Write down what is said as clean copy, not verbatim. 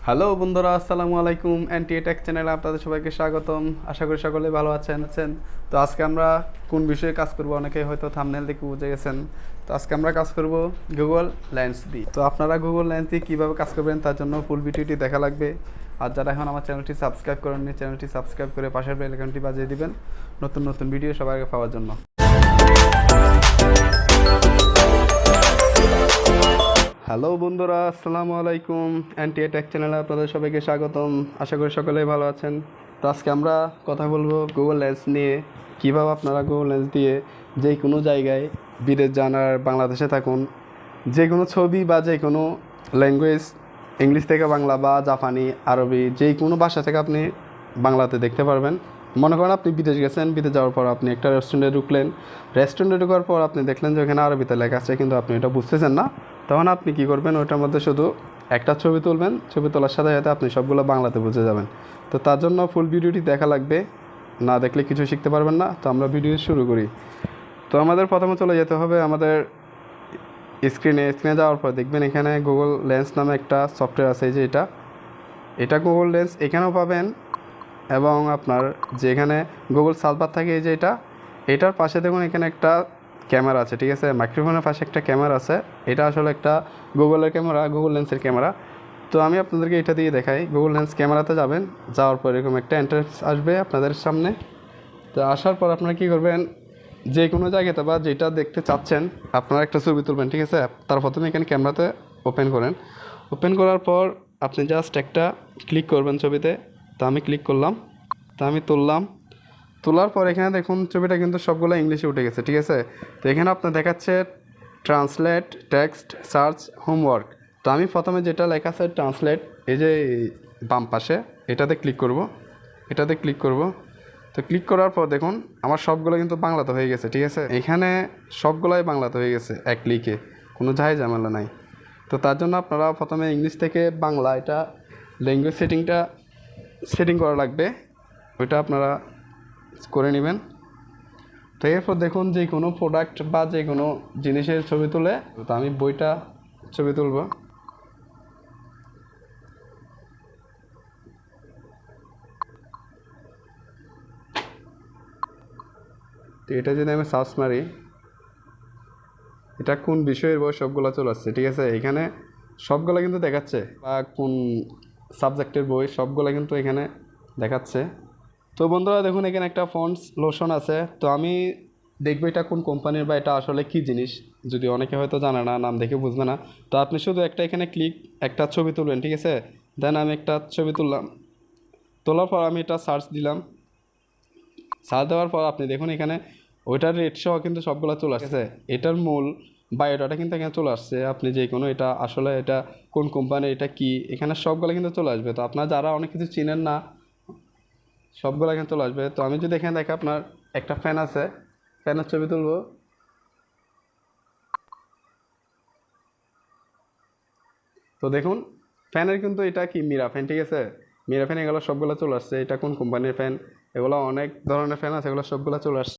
Hello বন্ধুরা, আসসালামু আলাইকুম। টেক চ্যানেলে আপনাদের সবাইকে স্বাগতম। আশা করি সকলে ভালো আছেন। তো আজকে আমরা কোন বিষয়ে কাজ করব, অনেকেই হয়তো থাম্বনেল দেখে বুঝে গেছেন। তো আজকে আমরা কাজ করব গুগল লেন্স দিয়ে। তো আপনারা গুগল লেন্স দিয়ে কীভাবে কাজ করবেন তার জন্য ফুল ভিডিওটি দেখা লাগবে। আর যারা এখন আমার চ্যানেলটি সাবস্ক্রাইব করেননি, চ্যানেলটি সাবস্ক্রাইব করে পাশের বেল আইকনটি বাজিয়ে দিবেন নতুন নতুন ভিডিও সবার আগে পাওয়ার জন্য। হ্যালো বন্ধুরা, আসসালামু আলাইকুম। টেক চ্যানেলে আপনাদের সবাইকে স্বাগতম। আশা করি সকলেই ভালো আছেন। তো আজকে আমরা কথা বলবো গুগল লেন্স নিয়ে, কীভাবে আপনারা গুগল লেন্স দিয়ে যে কোনো জায়গায় বিদেশ যান আর বাংলাদেশে থাকুন, যে কোনো ছবি বা যে কোনো ল্যাঙ্গুয়েজ, ইংলিশ থেকে বাংলা বা জাপানি, আরবি, যে কোনো ভাষা থেকে আপনি বাংলাতে দেখতে পারবেন। মনে করেন আপনি বিদেশ গেছেন, বিদেশ যাওয়ার পর আপনি একটা রেস্টুরেন্টে ঢুকলেন, রেস্টুরেন্টে ঢোকার পর আপনি দেখলেন যে ওখানে আরবিতে লেখা আছে কিন্তু আপনি এটা বুঝতেছেন না। তখন আপনি কী করবেন, ওইটার মধ্যে শুধু একটা ছবি তুলবেন, ছবি তোলার সাথে সাথে আপনি সবগুলো বাংলাতে বুঝে যাবেন। তো তার জন্য ফুল ভিডিওটি দেখা লাগবে, না দেখলে কিছু শিখতে পারবেন না। তো আমরা ভিডিও শুরু করি। তো আমাদের প্রথমে চলে যেতে হবে আমাদের স্ক্রিনে যাওয়ার পর দেখবেন এখানে গুগল লেন্স নামে একটা সফটওয়্যার আছে, যে এটা গুগল লেন্স এখানেও পাবেন। এবং আপনার যেখানে গুগল সার্চ বার থাকে, এই যে এটার পাশে দেখুন এখানে একটা ক্যামেরা আছে, ঠিক আছে। মাইক্রোফোনের পাশে একটা ক্যামেরা আছে। এটা আসলে একটা গুগলের ক্যামেরা, গুগল লেন্সের ক্যামেরা। তো আমি আপনাদেরকে এটা দিয়ে দেখাই। গুগল লেন্স ক্যামেরাতে যাবেন, যাওয়ার পর এরকম একটা এন্ট্রান্স আসবে আপনাদের সামনে। তো আসার পর আপনারা কী করবেন, যে কোনো জায়গাতে বা যেটা দেখতে চাচ্ছেন আপনারা একটা ছবি তুলবেন, ঠিক আছে। তার প্রথমে এখানে ক্যামেরাতে ওপেন করেন। ওপেন করার পর আপনি জাস্ট একটা ক্লিক করবেন ছবিতে। তো আমি ক্লিক করলাম, তো আমি তুললাম। তোলার পর এখানে দেখুন ছবিটা কিন্তু সবগুলো ইংলিশে উঠে গেছে, ঠিক আছে। তো এখানে আপনার দেখাচ্ছে ট্রান্সলেট, টেক্সট, সার্চ, হোমওয়ার্ক। তো আমি প্রথমে যেটা লেখা আছে ট্রান্সলেট, এই যে বাম পাশে, এটাতে ক্লিক করব। তো ক্লিক করার পর দেখুন আমার সবগুলো কিন্তু বাংলাতে হয়ে গেছে, ঠিক আছে। এখানে সবগুলোই বাংলাতে হয়ে গেছে এক ক্লিকে, কোনো ঝামেলা নাই। তো তার জন্য আপনারা প্রথমে ইংলিশ থেকে বাংলা, এটা ল্যাঙ্গুয়েজ সেটিং করা লাগবে, ওইটা আপনারা করে নেবেন। তো এরপর দেখুন যে কোনো প্রোডাক্ট বা যে কোনো জিনিসের ছবি তুলে, তো আমি বইটা ছবি তুলব। তো এটা যদি আমি সার্চ মারি, এটা কোন বিষয়ের বই সবগুলো চলে আসছে, ঠিক আছে। এখানে সবগুলো কিন্তু দেখাচ্ছে, বা কোন সাবজেক্টের বই সবগুলো কিন্তু এখানে দেখাচ্ছে। তো বন্ধুরা দেখুন এখানে একটা পন্ডস লোশন আছে। তো আমি দেখবো এটা কোন কোম্পানির বা এটা আসলে কী জিনিস, যদি অনেকে হয়তো জানে না, নাম দেখে বুঝবে না। তো আপনি শুধু এখানে একটা ছবি তুলবেন, ঠিক আছে। দেন আমি একটা ছবি তুললাম, তোলার পর আমি এটা সার্চ দিলাম। সার্চ দেওয়ার পর আপনি দেখুন এখানে ওইটার রেট সহ কিন্তু সবগুলো চলে আসছে। এটার মূল বায়োডাটা কিন্তু এখানে চলে আসছে। আপনি যে কোনো এটা আসলে এটা কোন কোম্পানি, এটা কি, এখানে সবগুলো কিন্তু চলে আসবে। তো আপনার যারা অনেক কিছু চিনেন না, সবগুলো এখানে চলে আসবে। তো আমি যদি এখানে দেখে আপনার একটা ফ্যান আছে, ফ্যানের ছবি তুলব। তো দেখুন ফ্যানের কিন্তু এটা কি মিরা ফ্যান, ঠিক আছে। মিরা ফ্যান এগুলো সবগুলো চলে আসছে। এটা কোন কোম্পানির ফ্যান, এগুলো অনেক ধরনের ফ্যান আছে, এগুলো সবগুলো চলে আসছে।